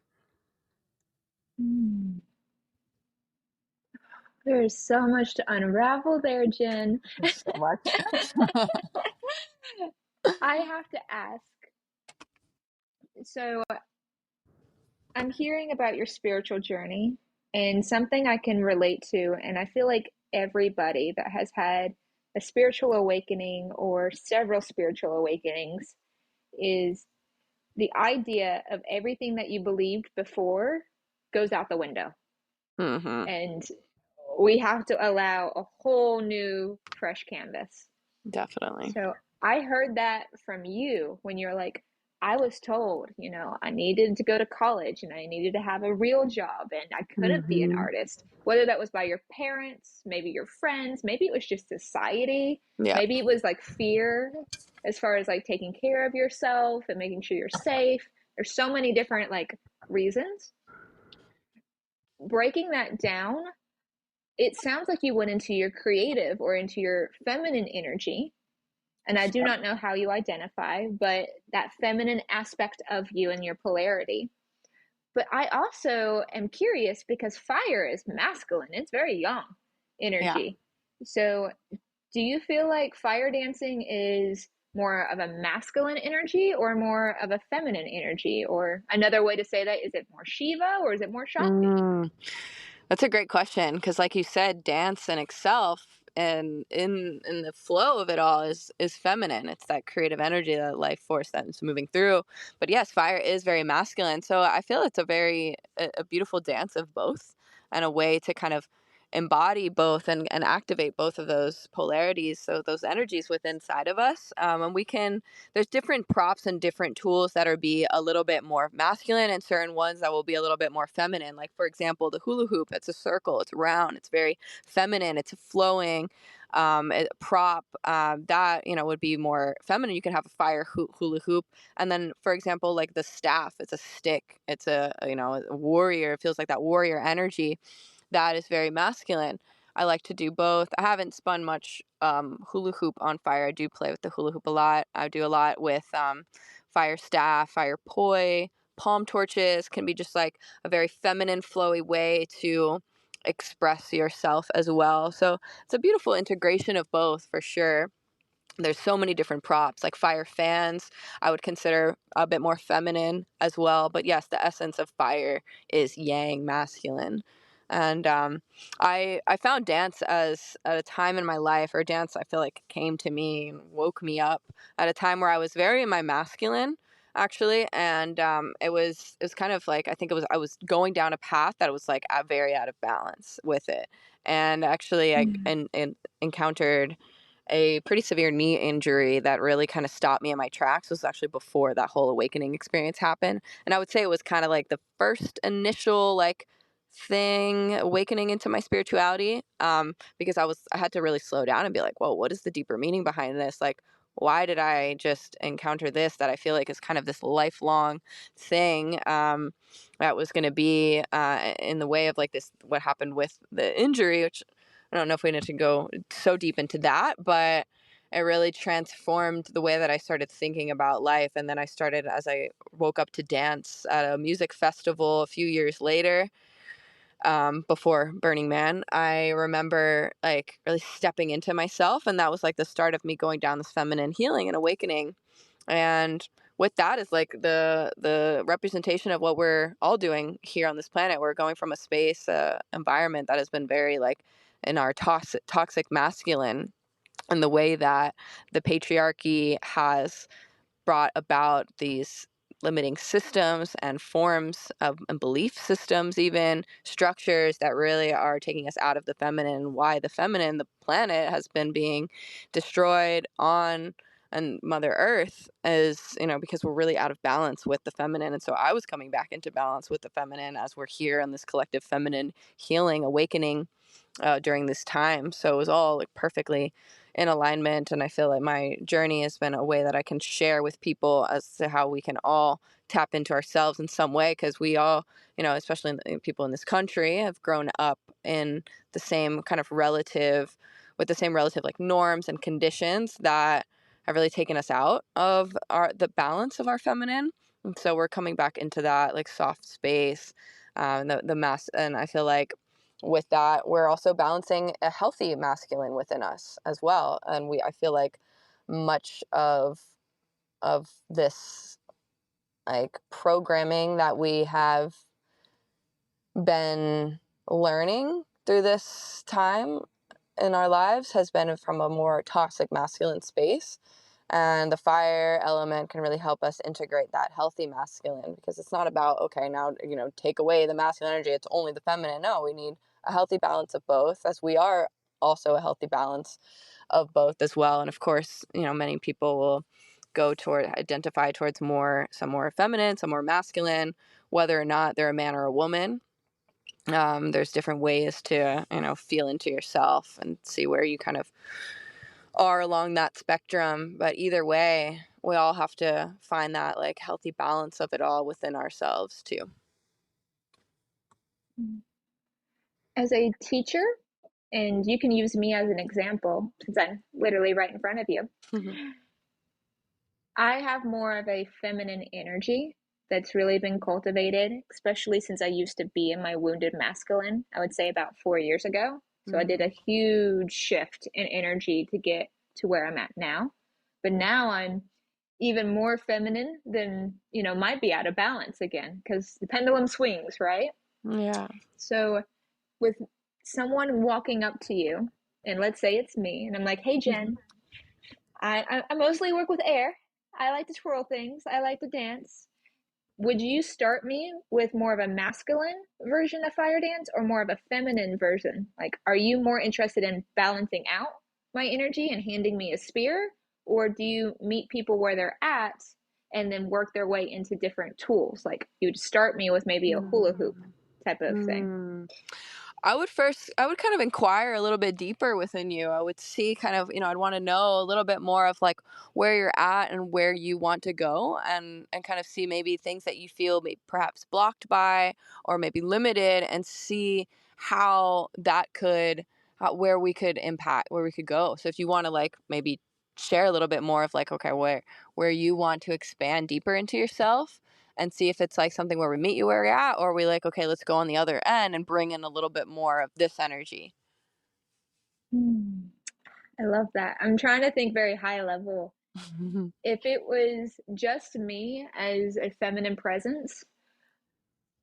S1: Mm. There's so much to unravel there, Jen.
S2: There's so much.
S1: I have to ask. So, I'm hearing about your spiritual journey and something I can relate to, and I feel like everybody that has had a spiritual awakening or several spiritual awakenings is the idea of everything that you believed before goes out the window.
S2: Hmm.
S1: And we have to allow a whole new fresh canvas.
S2: Definitely.
S1: So I heard that from you when you're like, I was told, I needed to go to college and I needed to have a real job and I couldn't be an
S2: Hmm.
S1: artist. Whether that was by your parents, maybe your friends, maybe it was just society,
S2: Yeah.
S1: maybe it was like fear as far as like taking care of yourself and making sure you're safe. There's so many different like reasons. Breaking that down, it sounds like you went into your creative or into your feminine energy, and I do not know how you identify, but that feminine aspect of you and your polarity. But I also am curious because fire is masculine, it's very young
S2: Yeah.
S1: energy. So, do you feel like fire dancing is more of a masculine energy or more of a feminine energy? Or another way to say that, is it more Shiva or is it more Shakti?
S2: Mm. That's a great question because, like you said, dance in itself and in the flow of it all is feminine. It's that creative energy, that life force that's moving through. But yes, fire is very masculine. So I feel it's a beautiful dance of both, and a way to kind of embody both and activate both of those polarities, so those energies within inside of us. And we can there's different props and different tools that are be a little bit more masculine, and certain ones that will be a little bit more feminine. Like, for example, the hula hoop. It's a circle, it's round, it's very feminine, it's flowing. Prop that would be more feminine. You can have a hula hoop, and then, for example, like the staff, it's a stick, it's a warrior. It feels like that warrior energy that is very masculine. I like to do both. I haven't spun much hula hoop on fire. I do play with the hula hoop a lot. I do a lot with fire staff, fire poi, palm torches. Can be just like a very feminine, flowy way to express yourself as well. So it's a beautiful integration of both for sure. There's so many different props, like fire fans I would consider a bit more feminine as well. But yes, the essence of fire is yang, masculine. And I found dance as at a time in my life, or dance I feel like came to me and woke me up at a time where I was very in my masculine, actually. And it was kind of like, I was going down a path that was like very out of balance with it. And actually
S1: Mm.
S2: and encountered a pretty severe knee injury that really kind of stopped me in my tracks. It was actually before that whole awakening experience happened. And I would say it was kind of like the first initial like thing awakening into my spirituality, because I had to really slow down and be like, whoa, what is the deeper meaning behind this? Like, why did I just encounter this that I feel like is kind of this lifelong thing, that was going to be in the way of like this, what happened with the injury, which I don't know if we need to go so deep into that, but it really transformed the way that I started thinking about life. And then I started, as I woke up to dance at a music festival a few years later, before Burning Man, I remember like really stepping into myself. And that was like the start of me going down this feminine healing and awakening. And with that is like the representation of what we're all doing here on this planet. We're going from a space environment that has been very like in our toxic masculine, and the way that the patriarchy has brought about these limiting systems and forms of and belief systems, even structures that really are taking us out of the feminine. Why the feminine, the planet has been being destroyed on, and Mother Earth is, because we're really out of balance with the feminine. And so I was coming back into balance with the feminine as we're here on this collective feminine healing awakening during this time. So it was all like perfectly in alignment. And I feel like my journey has been a way that I can share with people as to how we can all tap into ourselves in some way, because we all, especially people in this country, have grown up in the same kind of relative, with the same relative like norms and conditions that have really taken us out of the balance of our feminine. And so we're coming back into that like soft space, the mass. And I feel like with that, we're also balancing a healthy masculine within us as well. And I feel like much of this like programming that we have been learning through this time in our lives has been from a more toxic masculine space. And the fire element can really help us integrate that healthy masculine, because it's not about, okay, now, take away the masculine energy, it's only the feminine. No, we need a healthy balance of both, as we are also a healthy balance of both as well. And of course, many people will identify towards some more feminine, some more masculine, whether or not they're a man or a woman. There's different ways to, feel into yourself and see where you kind of are along that spectrum. But either way, we all have to find that like healthy balance of it all within ourselves too.
S1: As a teacher, and you can use me as an example since I'm literally right in front of you.
S2: Mm-hmm.
S1: I have more of a feminine energy that's really been cultivated, especially since I used to be in my wounded masculine, I would say about 4 years ago. So I did a huge shift in energy to get to where I'm at now. But now I'm even more feminine than, might be out of balance again, because the pendulum swings, right?
S2: Yeah.
S1: So with someone walking up to you, and let's say it's me, and I'm like, hey, Jen, I mostly work with air. I like to twirl things. I like to dance. Would you start me with more of a masculine version of fire dance or more of a feminine version? Like, are you more interested in balancing out my energy and handing me a spear? Or do you meet people where they're at and then work their way into different tools? Like, you'd start me with maybe a hula hoop type of thing.
S2: Mm-hmm. I would kind of inquire a little bit deeper within you. I would see kind of, I'd want to know a little bit more of like where you're at and where you want to go, and kind of see maybe things that you feel perhaps blocked by or maybe limited, and see how that could, where we could impact, where we could go. So if you want to like maybe share a little bit more of like, okay, where you want to expand deeper into yourself, and see if it's like something where we meet you where you're at, or we like, okay, let's go on the other end and bring in a little bit more of this energy.
S1: Hmm. I love that. I'm trying to think very high level. If it was just me as a feminine presence,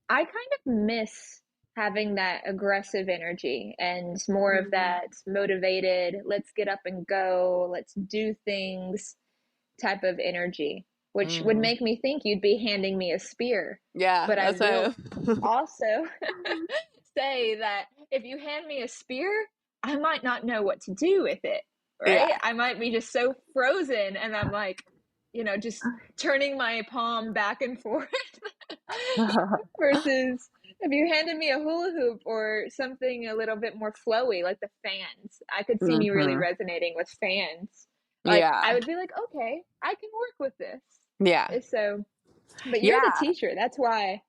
S1: I kind of miss having that aggressive energy and more of
S2: Mm,
S1: that motivated, let's get up and go, let's do things type of energy, which would
S2: mm.
S1: make me think you'd be handing me a spear.
S2: Yeah,
S1: But I
S2: that's
S1: will
S2: what
S1: also say that if you hand me a spear, I might not know what to do with it,
S2: yeah.
S1: right? I might be just so frozen and I'm like, just turning my palm back and forth versus if you handed me a hula hoop or something a little bit more flowy, like the fans, I could see me really
S2: Hmm.
S1: resonating with fans. Like, I
S2: Yeah.
S1: would be like, okay, I can work with this.
S2: Yeah.
S1: So, but you're the
S2: Yeah.
S1: teacher. That's why.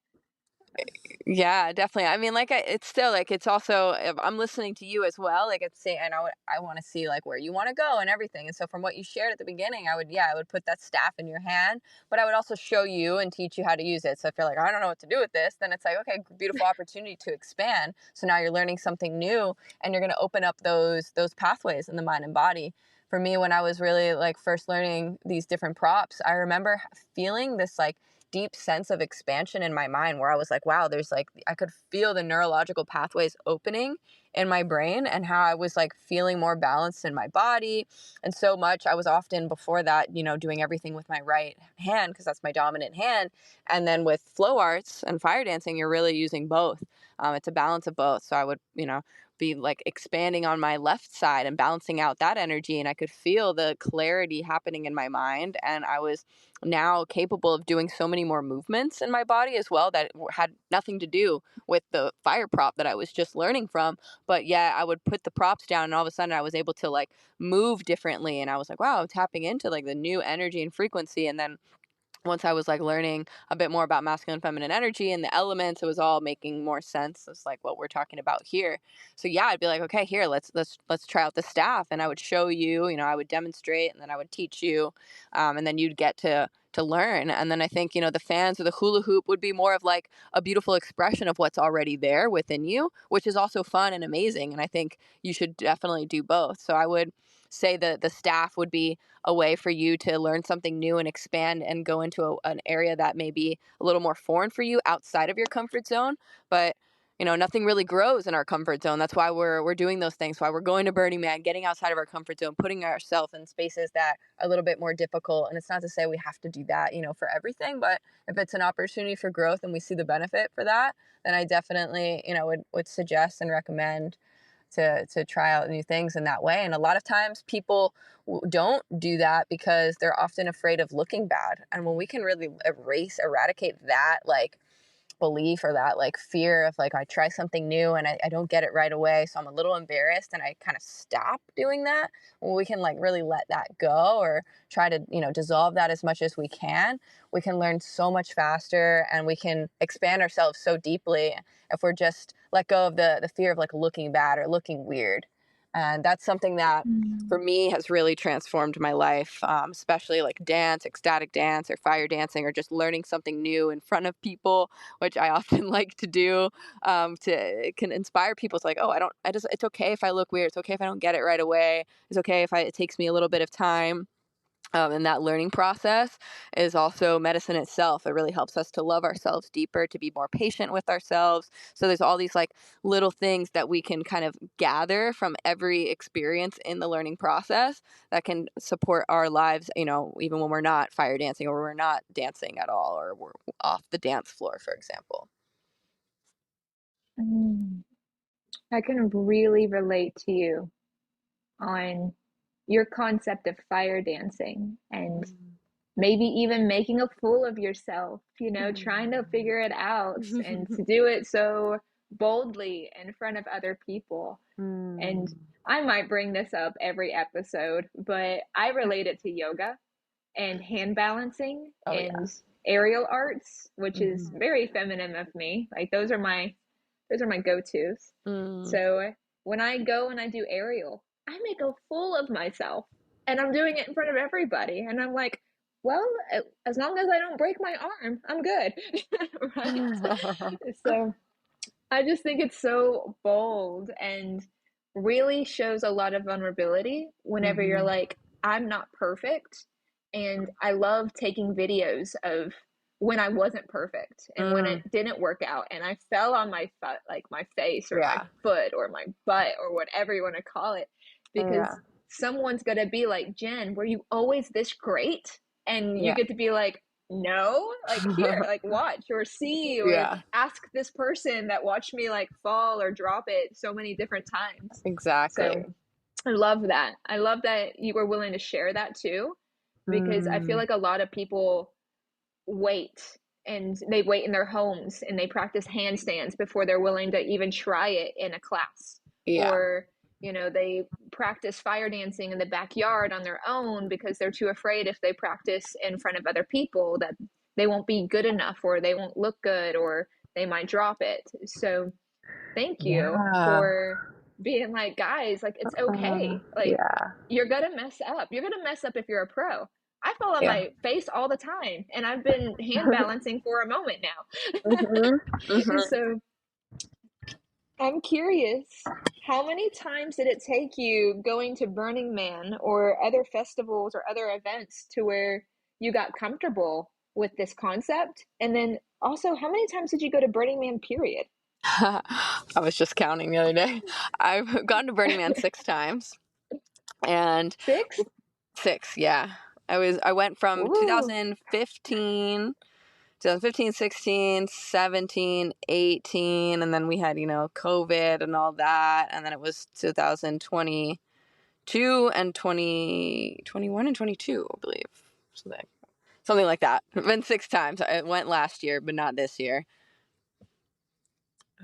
S2: Yeah, definitely. I mean, like, it's still like, it's also, if I'm listening to you as well. Like, it's saying, I want to see like where you want to go and everything. And so, from what you shared at the beginning, I would put that staff in your hand, but I would also show you and teach you how to use it. So, if you're like, I don't know what to do with this, then it's like, okay, beautiful opportunity to expand. So now you're learning something new, and you're going to open up those pathways in the mind and body. For me, when I was really like first learning these different props, I remember feeling this like deep sense of expansion in my mind, where I was like, wow, there's like, I could feel the neurological pathways opening in my brain, and how I was like feeling more balanced in my body. And so much, I was often before that, doing everything with my right hand, because that's my dominant hand. And then with flow arts and fire dancing, you're really using both. It's a balance of both. So I would, be like expanding on my left side and balancing out that energy, and I could feel the clarity happening in my mind, and I was now capable of doing so many more movements in my body as well that had nothing to do with the fire prop that I was just learning from, but yeah, I would put the props down and all of a sudden I was able to like move differently. And I was like, wow, I'm tapping into like the new energy and frequency. And then once I was like learning a bit more about masculine and feminine energy and the elements, it was all making more sense. It's like what we're talking about here. So yeah, I'd be like, okay, here, let's try out the staff, and I would show you, I would demonstrate, and then I would teach you, and then you'd get to learn. And then I think the fans or the hula hoop would be more of like a beautiful expression of what's already there within you, which is also fun and amazing. And I think you should definitely do both. So I would say that the staff would be a way for you to learn something new and expand and go into an area that may be a little more foreign for you outside of your comfort zone. But nothing really grows in our comfort zone. That's why we're doing those things. Why we're going to Burning Man, getting outside of our comfort zone, putting ourselves in spaces that are a little bit more difficult. And it's not to say we have to do that, for everything. But if it's an opportunity for growth and we see the benefit for that, then I definitely, would suggest and recommend to try out new things in that way. And a lot of times people don't do that because they're often afraid of looking bad. And when we can really eradicate that like belief or that like fear of like I try something new and I don't get it right away, so I'm a little embarrassed and I kind of stop doing that, when we can like really let that go or try to dissolve that as much as we can learn so much faster and we can expand ourselves so deeply if we're just let go of the fear of like looking bad or looking weird. And that's something that
S1: Mm.
S2: for me has really transformed my life, especially like dance, ecstatic dance or fire dancing, or just learning something new in front of people, which I often like to do, to can inspire people. It's like, oh, it's okay if I look weird. It's okay if I don't get it right away. It's okay if it takes me a little bit of time. And that learning process is also medicine itself. It really helps us to love ourselves deeper, to be more patient with ourselves. So there's all these like little things that we can kind of gather from every experience in the learning process that can support our lives, even when we're not fire dancing or we're not dancing at all or we're off the dance floor, for example.
S1: Mm. I can really relate to you on your concept of fire dancing and
S2: Mm.
S1: maybe even making a fool of yourself, trying to
S2: Mm.
S1: figure it out and to do it so boldly in front of other people. And
S2: Mm.
S1: I might bring this up every episode, but I relate it to yoga and hand balancing
S2: Oh
S1: and
S2: yeah.
S1: aerial arts, which is
S2: Mhm.
S1: very feminine of me. Like those are my go-tos.
S2: Mm.
S1: So when I go and I do aerial, I make a fool of myself and I'm doing it in front of everybody. And I'm like, well, as long as I don't break my arm, I'm good. Right? So I just think it's so bold and really shows a lot of vulnerability whenever you're
S2: Mhm.
S1: like, I'm not perfect. And I love taking videos of when I wasn't perfect and when it
S2: Mm.
S1: didn't work out and I fell on my foot, like my face or my
S2: Yeah.
S1: foot or my butt or whatever you want to call it, because
S2: Yeah.
S1: someone's going to be like, Jen, were you always this great? And you
S2: Yeah.
S1: get to be like, no, like here, like watch or see or
S2: Yeah.
S1: ask this person that watched me like fall or drop it so many different times.
S2: Exactly.
S1: So I love that. I love that you were willing to share that too, because I feel
S2: Mm.
S1: like a lot of people wait and they wait in their homes and they practice handstands before they're willing to even try it in a class.
S2: Yeah.
S1: Or, they practice fire dancing in the backyard on their own because they're too afraid if they practice in front of other people that they won't be good enough or they won't look good or they might drop it. So, thank you
S2: Yeah.
S1: for being like, guys, like it's okay. Like
S2: Yeah.
S1: you're gonna mess up. You're gonna mess up if you're a pro. I fall on
S2: Yeah.
S1: my face all the time, and I've been hand balancing for a moment now.
S2: Mhm. Mhm.
S1: So I'm curious, how many times did it take you going to Burning Man or other festivals or other events to where you got comfortable with this concept? And then also, how many times did you go to Burning Man, period?
S2: I was just counting the other day. I've gone to Burning Man 6 times, and
S1: Six?
S2: six, yeah. I went from
S1: Ooh.
S2: 2015, 16, 17, 18, and then we had, COVID and all that, and then it was 2022 and 2021 and 22, I believe. Something like that. I've been 6 times. I went last year, but not this year.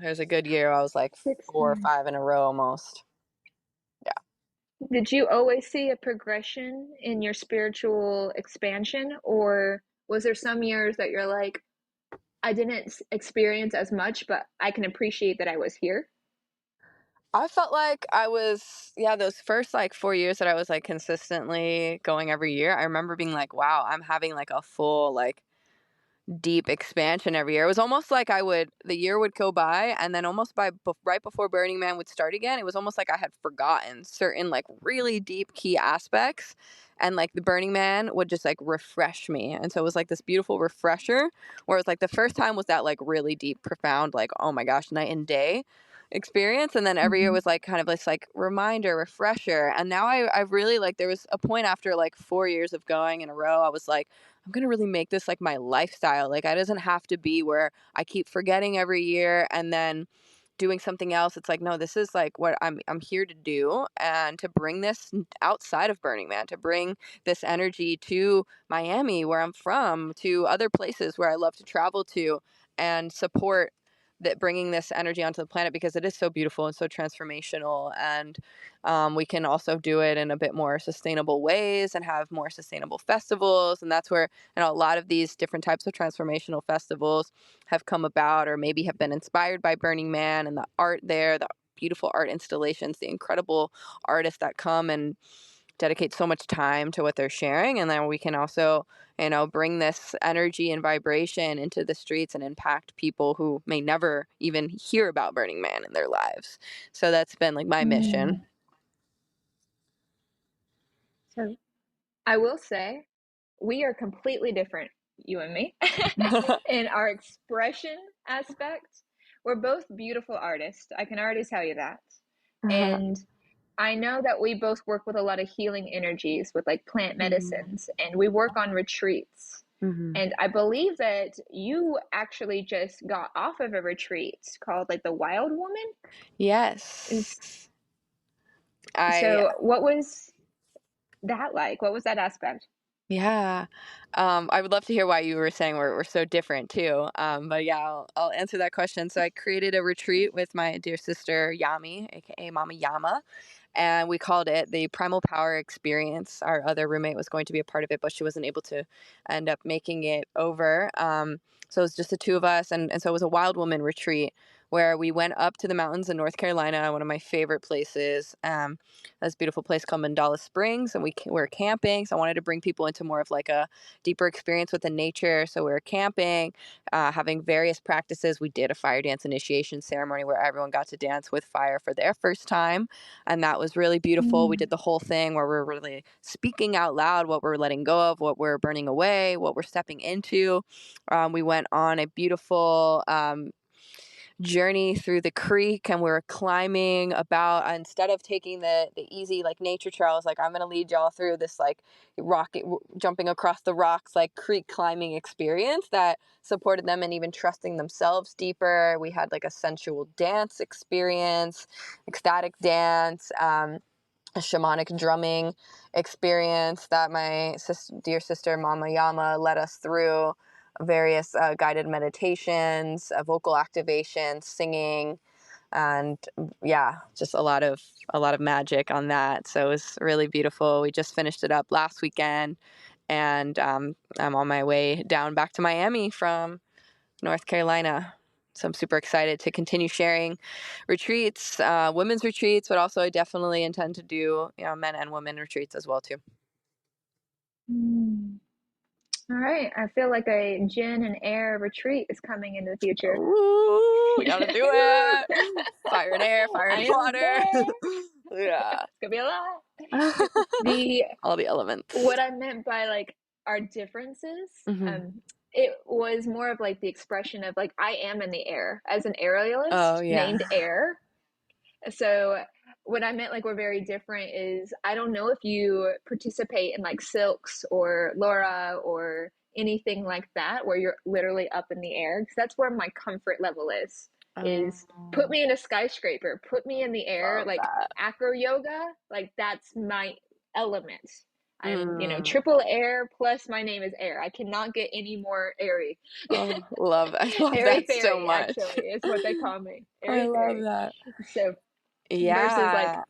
S2: There's a good year. I was like
S1: Six
S2: 4 or 5 in a row almost. Yeah.
S1: Did you always see a progression in your spiritual expansion, or was there some years that you're like, I didn't experience as much, but I can appreciate that I was here?
S2: I felt like I was, yeah, those first like 4 years that I was like consistently going every year. I remember being like, wow, I'm having like a full, like, deep expansion every year. It was almost like the year would go by, and then almost right before Burning Man would start again, it was almost like I had forgotten certain like really deep key aspects, and like the Burning Man would just like refresh me. And so it was like this beautiful refresher, whereas like the first time was that like really deep, profound, like, oh my gosh, night and day experience. And then every year
S1: Mm-hmm.
S2: was like kind of this like reminder, refresher. And now I really like, there was a point after like 4 years of going in a row, I was like, I'm going to really make this like my lifestyle. Like, it doesn't have to be where I keep forgetting every year and then doing something else. It's like, no, this is like what I'm here to do, and to bring this outside of Burning Man, to bring this energy to Miami, where I'm from, to other places where I love to travel to, and support that, bringing this energy onto the planet, because it is so beautiful and so transformational. And we can also do it in a bit more sustainable ways and have more sustainable festivals. And that's where, a lot of these different types of transformational festivals have come about, or maybe have been inspired by Burning Man and the art there, the beautiful art installations, the incredible artists that come and dedicate so much time to what they're sharing. And then we can also, bring this energy and vibration into the streets and impact people who may never even hear about Burning Man in their lives. So that's been like my mission.
S1: Mm. So I will say we are completely different, you and me, in our expression aspect. We're both beautiful artists. I can already tell you that. And I know that we both work with a lot of healing energies with like plant
S2: Mhm.
S1: medicines, and we work on retreats.
S2: Mhm.
S1: And I believe that you actually just got off of a retreat called like the Wild Woman. Is
S2: Yes. I
S1: so what was that like? What was that aspect?
S2: Yeah. I would love to hear why you were saying we're so different too. But yeah, I'll answer that question. So I created a retreat with my dear sister Yami, aka Mama Yama, and we called it the Primal Power Experience. Our other roommate was going to be a part of it, but she wasn't able to end up making it over. So it was just the two of us, and so it was a wild woman retreat where we went up to the mountains in North Carolina, one of my favorite places. This beautiful place called Mandala Springs, and we were camping. So I wanted to bring people into more of like a deeper experience with the nature. So we were camping, having various practices. We did a fire dance initiation ceremony where everyone got to dance with fire for their first time, and that was really beautiful. We
S1: Mm.
S2: did the whole thing where we're really speaking out loud what we're letting go of, what we're burning away, what we're stepping into. We went on a beautiful journey through the creek, and we were climbing about, instead of taking the easy like nature trails, like, I'm going to lead y'all through this like jumping across the rocks, like creek climbing experience that supported them and even trusting themselves deeper. We had like a sensual dance experience, ecstatic dance, a shamanic drumming experience that my dear sister Mama Yama led us through, various guided meditations, vocal activations, singing, and yeah, just a lot of magic on that. So it was really beautiful. We just finished it up last weekend, and I'm on my way down back to Miami from North Carolina. So I'm super excited to continue sharing retreats, women's retreats, but also I definitely intend to do, men and women retreats as well too.
S1: Mm. All right. I feel like a gin and air retreat is coming in the future.
S2: Ooh, we gotta do
S1: Woo!
S2: it. Fire and air, fire
S1: I
S2: and
S1: am
S2: water.
S1: there.
S2: Yeah.
S1: It's gonna be a lot. The
S2: All the elements.
S1: what I meant by like our differences,
S2: Hmm.
S1: um, it was more of like the expression of like I am in the air as an
S2: Oh
S1: aerialist named
S2: yeah.
S1: Air. So what I meant like we're very different is I don't know if you participate in like silks or Laura or anything like that where you're literally up in the air, because that's where my comfort level is put
S2: Oh,
S1: me in a skyscraper, put me in the air,
S2: love
S1: like
S2: that.
S1: acro yoga, like that's my element. I'm,
S2: Mm.
S1: triple air plus my name is air. I cannot get any more airy.
S2: Oh, I love
S1: Airy
S2: that so
S1: fairy,
S2: much.
S1: actually, is what they call me.
S2: I
S1: Airy
S2: love
S1: fairy.
S2: that.
S1: So versus like
S2: Yeah.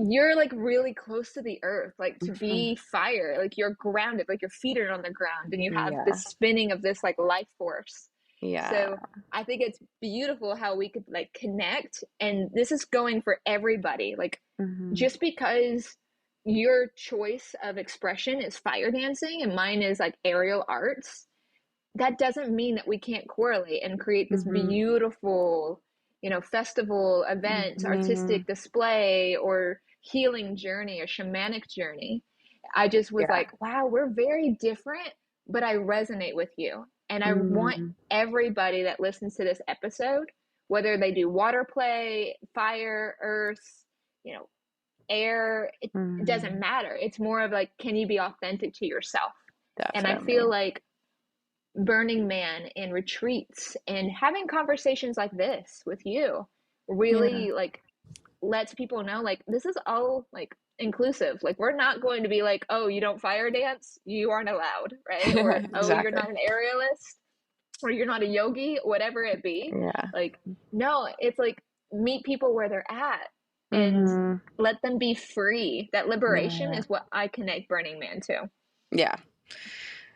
S1: you're like really close to the earth, like to
S2: Mhm.
S1: be fire, like you're grounded, like your feet are on the ground and you have this
S2: Yeah.
S1: spinning of this like life force.
S2: Yeah.
S1: So I think it's beautiful how we could like connect, and this is going for everybody. Like
S2: Mhm.
S1: just because your choice of expression is fire dancing and mine is like aerial arts, that doesn't mean that we can't correlate and create this
S2: Mhm.
S1: beautiful, festival, event,
S2: Mhm.
S1: artistic display, or healing journey, or shamanic journey. I just was
S2: Yeah.
S1: like, wow, we're very different, but I resonate with you. And I want
S2: Mhm.
S1: everybody that listens to this episode, whether they do water play, fire, earth, you know, air, it doesn't
S2: Mhm.
S1: matter. It's more of like, can you be authentic to yourself? And I feel
S2: Definitely.
S1: like Burning Man and retreats and having conversations like this with you
S2: Yeah.
S1: really like lets people know like this is all like inclusive. Like we're not going to be like, oh, you don't fire dance, you aren't allowed, right? Or oh, you're
S2: Exactly.
S1: not an aerialist, or you're not a yogi, whatever it be.
S2: Yeah.
S1: Like no, it's like meet people where they're at and
S2: Mhm.
S1: let them be free. That liberation
S2: Yeah.
S1: is what I connect Burning Man to.
S2: Yeah.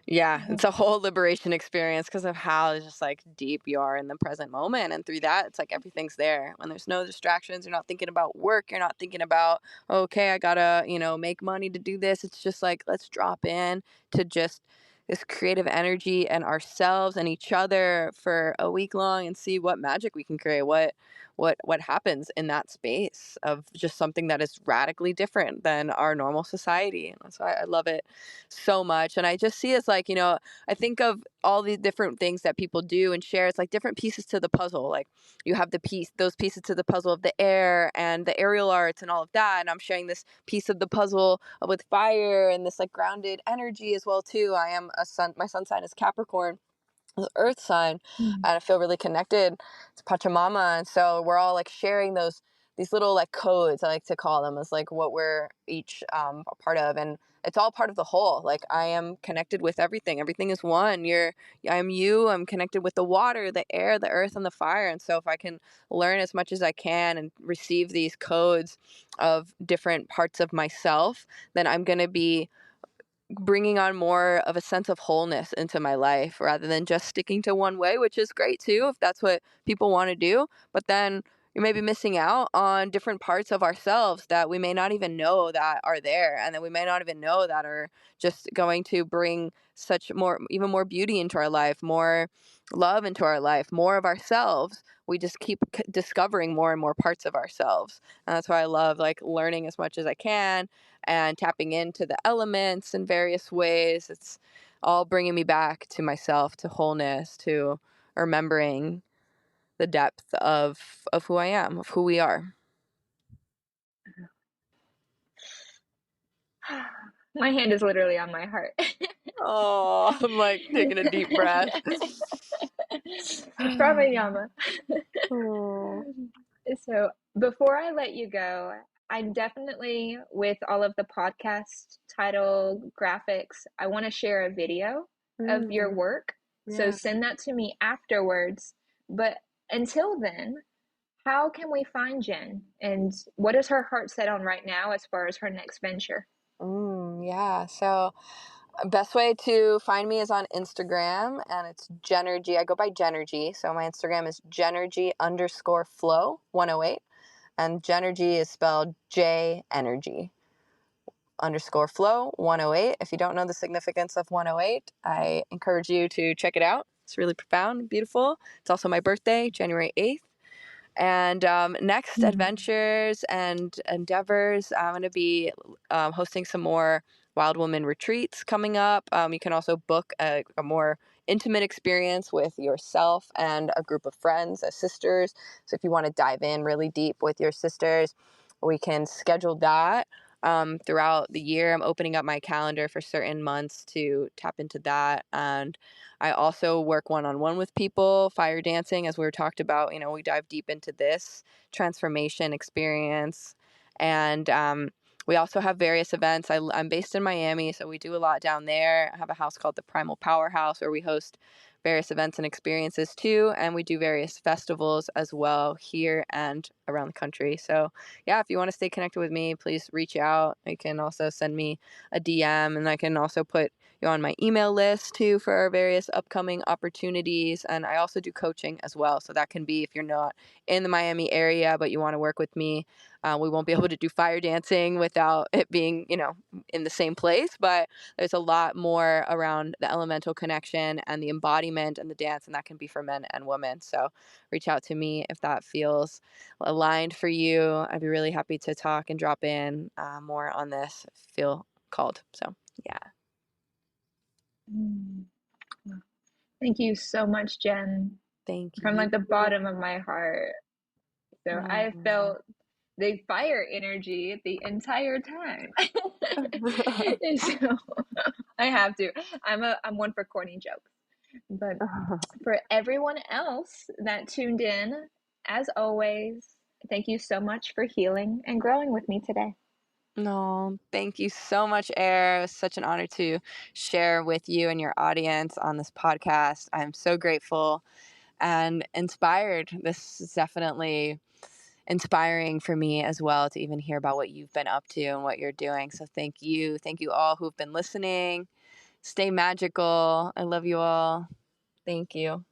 S2: Yeah, it's a whole liberation experience because of how just like deep you are in the present moment. And through that, it's like everything's there. When there's no distractions, you're not thinking about work. You're not thinking about, okay, I gotta, make money to do this. It's just like, let's drop in to just this creative energy and ourselves and each other for a week long and see what magic we can create. What happens in that space of just something that is radically different than our normal society. And that's why I love it so much. And I just see it's like, I think of all these different things that people do and share. It's like different pieces to the puzzle. Like you have those pieces to the puzzle of the air and the aerial arts and all of that. And I'm sharing this piece of the puzzle with fire and this like grounded energy as well too. I am my sun sign is Capricorn, the earth sign,
S1: Mm.
S2: and I feel really connected to Pachamama. And so we're all like sharing these little like codes, I like to call them, as like what we're each a part of. And it's all part of the whole. Like I am connected with everything is one. I'm connected with the water, the air, the earth, and the fire. And so if I can learn as much as I can and receive these codes of different parts of myself, then I'm going to be bringing on more of a sense of wholeness into my life rather than just sticking to one way, which is great too if that's what people want to do. But then you may be missing out on different parts of ourselves that we may not even know that are there, and that we may not even know that are just going to bring even more beauty into our life, more love into our life, more of ourselves. We just keep discovering more and more parts of ourselves. And that's why I love like learning as much as I can and tapping into the elements in various ways. It's all bringing me back to myself, to wholeness, to remembering the depth of who I am, of who we are.
S1: My hand is literally on my heart.
S2: Oh, I'm like taking a deep breath.
S1: Pranayama.
S2: Oh.
S1: So before I let you go, I'm definitely with all of the podcast title graphics. I want to share a video of your
S2: Mm,
S1: work. So
S2: yeah.
S1: send that to me afterwards. But until then, how can we find Jen? And what is her heart set on right now as far as her next venture?
S2: Yeah. So best way to find me is on Instagram, and it's Genergy. I go by Genergy. So my Instagram is Genergy_flow 108. And Genergy is spelled J energy _flow 108. If you don't know the significance of 108, I encourage you to check it out. It's really profound, beautiful. It's also my birthday, January 8th. And next adventures and endeavors, I'm going to be hosting some more Wild Woman retreats coming up. You can also book a more intimate experience with yourself and a group of friends as sisters. So if you want to dive in really deep with your sisters, we can schedule that. Throughout the year, I'm opening up my calendar for certain months to tap into that. And I also work one-on-one with people, fire dancing, as we were talked about. We dive deep into this transformation experience. And We also have various events. I'm based in Miami, so we do a lot down there. I have a house called the Primal Powerhouse where we host various events and experiences too. And we do various festivals as well here and around the country. So, yeah, if you want to stay connected with me, please reach out. You can also send me a DM, and I can also put you on my email list too for our various upcoming opportunities. And I also do coaching as well. So, that can be if you're not in the Miami area, but you want to work with me. We won't be able to do fire dancing without it being, in the same place, but there's a lot more around the elemental connection and the embodiment and the dance, and that can be for men and women. So reach out to me if that feels aligned for you. I'd be really happy to talk and drop in more on this. Feel called. So, yeah.
S1: Mm. Thank you so much, Jen,
S2: Thank
S1: from
S2: you.
S1: like the bottom of my heart. So I
S2: Oh.
S1: felt the fire energy the entire time. And so I have to. I'm one for corny jokes. But for everyone else that tuned in, as always, thank you so much for healing and growing with me today.
S2: No, thank you so much, Air. It was such an honor to share with you and your audience on this podcast. I'm so grateful and inspired. This is definitely inspiring for me as well to even hear about what you've been up to and what you're doing. So thank you. Thank you all who've been listening. Stay magical. I love you all. Thank you.